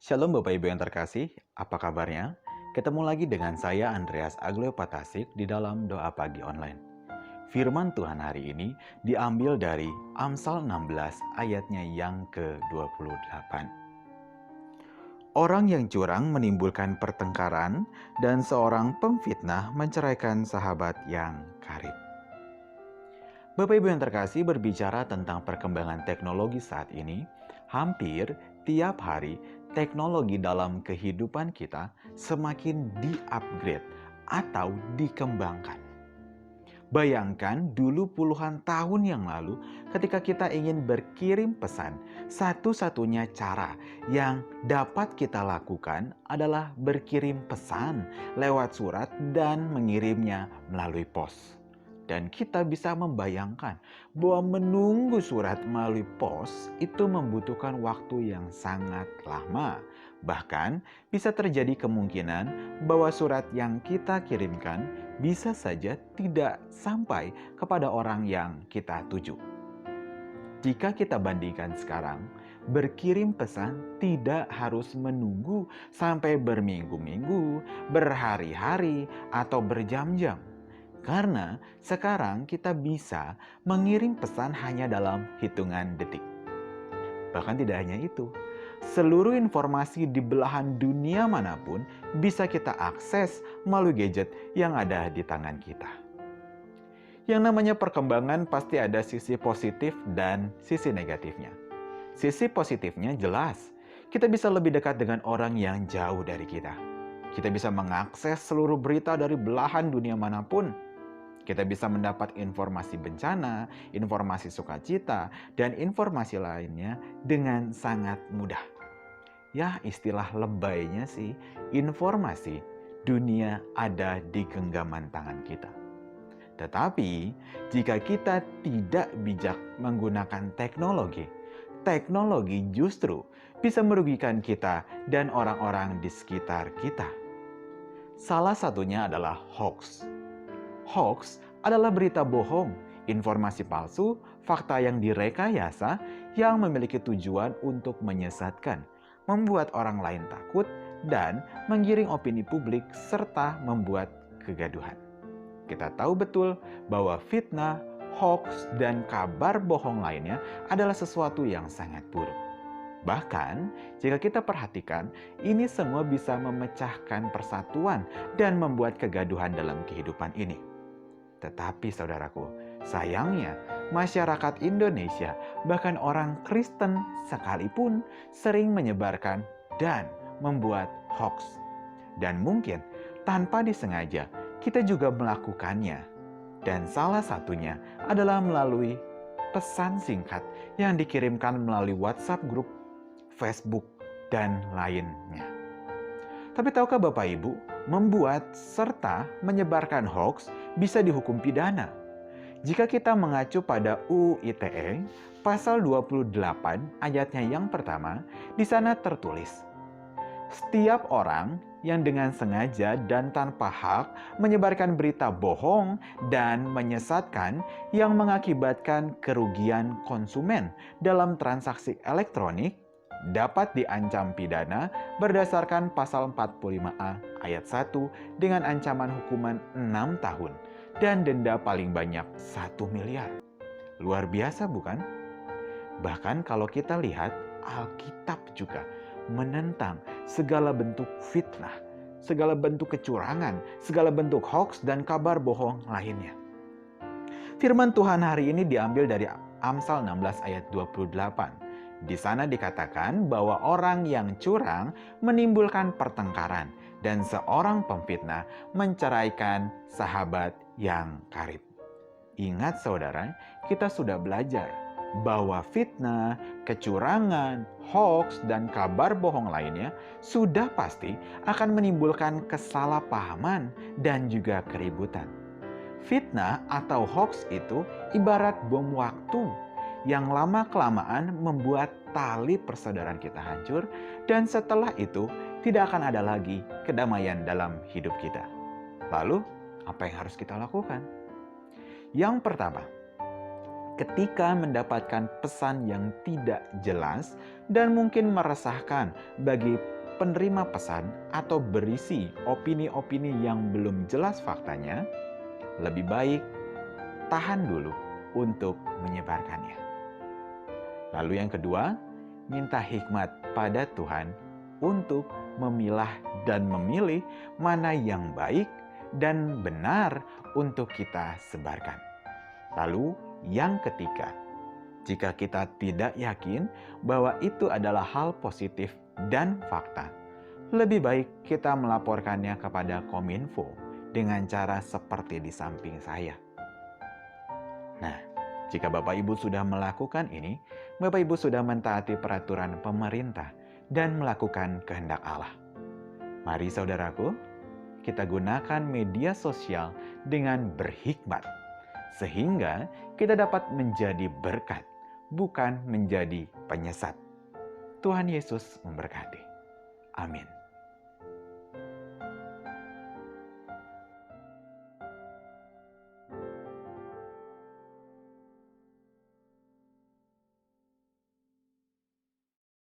Shalom Bapak Ibu yang terkasih, apa kabarnya? Ketemu lagi dengan saya Andreas Agleopatasik di dalam Doa Pagi Online. Firman Tuhan hari ini diambil dari Amsal 16 ayatnya yang ke-28. Orang yang curang menimbulkan pertengkaran dan seorang pemfitnah menceraikan sahabat yang karib. Bapak Ibu yang terkasih, berbicara tentang perkembangan teknologi saat ini, hampir tiap hari teknologi dalam kehidupan kita semakin di-upgrade atau dikembangkan. Bayangkan dulu puluhan tahun yang lalu ketika kita ingin berkirim pesan, satu-satunya cara yang dapat kita lakukan adalah berkirim pesan lewat surat dan mengirimnya melalui pos. Dan kita bisa membayangkan bahwa menunggu surat melalui pos itu membutuhkan waktu yang sangat lama. Bahkan bisa terjadi kemungkinan bahwa surat yang kita kirimkan bisa saja tidak sampai kepada orang yang kita tuju. Jika kita bandingkan sekarang, berkirim pesan tidak harus menunggu sampai berminggu-minggu, berhari-hari, atau berjam-jam. Karena sekarang kita bisa mengirim pesan hanya dalam hitungan detik. Bahkan tidak hanya itu, seluruh informasi di belahan dunia manapun bisa kita akses melalui gadget yang ada di tangan kita. Yang namanya perkembangan pasti ada sisi positif dan sisi negatifnya. Sisi positifnya jelas, kita bisa lebih dekat dengan orang yang jauh dari kita. Kita bisa mengakses seluruh berita dari belahan dunia manapun. Kita bisa mendapat informasi bencana, informasi sukacita, dan informasi lainnya dengan sangat mudah. Ya, istilah lebaynya sih, informasi dunia ada di genggaman tangan kita. Tetapi, jika kita tidak bijak menggunakan teknologi, teknologi justru bisa merugikan kita dan orang-orang di sekitar kita. Salah satunya adalah hoax. Hoax adalah berita bohong, informasi palsu, fakta yang direkayasa yang memiliki tujuan untuk menyesatkan, membuat orang lain takut, dan menggiring opini publik serta membuat kegaduhan. Kita tahu betul bahwa fitnah, hoax, dan kabar bohong lainnya adalah sesuatu yang sangat buruk. Bahkan, jika kita perhatikan, ini semua bisa memecahkan persatuan dan membuat kegaduhan dalam kehidupan ini. Tetapi saudaraku, sayangnya masyarakat Indonesia, bahkan orang Kristen sekalipun sering menyebarkan dan membuat hoax. Dan mungkin tanpa disengaja kita juga melakukannya. Dan salah satunya adalah melalui pesan singkat yang dikirimkan melalui WhatsApp grup, Facebook, dan lainnya. Tapi tahukah Bapak Ibu, membuat serta menyebarkan hoax bisa dihukum pidana. Jika kita mengacu pada UU ITE, pasal 28 ayatnya yang pertama, di sana tertulis, setiap orang yang dengan sengaja dan tanpa hak menyebarkan berita bohong dan menyesatkan yang mengakibatkan kerugian konsumen dalam transaksi elektronik dapat diancam pidana berdasarkan pasal 45A ayat 1 dengan ancaman hukuman 6 tahun dan denda paling banyak 1 miliar. Luar biasa bukan? Bahkan kalau kita lihat, Alkitab juga menentang segala bentuk fitnah, segala bentuk kecurangan, segala bentuk hoax dan kabar bohong lainnya. Firman Tuhan hari ini diambil dari Amsal 16 ayat 28. Di sana dikatakan bahwa orang yang curang menimbulkan pertengkaran dan seorang pemfitnah menceraikan sahabat yang karib. Ingat saudara, kita sudah belajar bahwa fitnah, kecurangan, hoax, dan kabar bohong lainnya sudah pasti akan menimbulkan kesalahpahaman dan juga keributan. Fitnah atau hoax itu ibarat bom waktu yang lama-kelamaan membuat tali persaudaraan kita hancur dan setelah itu tidak akan ada lagi kedamaian dalam hidup kita. Lalu, apa yang harus kita lakukan? Yang pertama, Ketika mendapatkan pesan yang tidak jelas dan mungkin meresahkan bagi penerima pesan atau berisi opini-opini yang belum jelas faktanya, lebih baik tahan dulu untuk menyebarkannya. Lalu yang kedua, minta hikmat pada Tuhan untuk memilah dan memilih mana yang baik dan benar untuk kita sebarkan. Lalu yang ketiga, jika kita tidak yakin bahwa itu adalah hal positif dan fakta, lebih baik kita melaporkannya kepada Kominfo dengan cara seperti di samping saya. Nah, jika Bapak Ibu sudah melakukan ini, Bapak Ibu sudah mentaati peraturan pemerintah dan melakukan kehendak Allah. Mari saudaraku, kita gunakan media sosial dengan berhikmat, sehingga kita dapat menjadi berkat, bukan menjadi penyesat. Tuhan Yesus memberkati.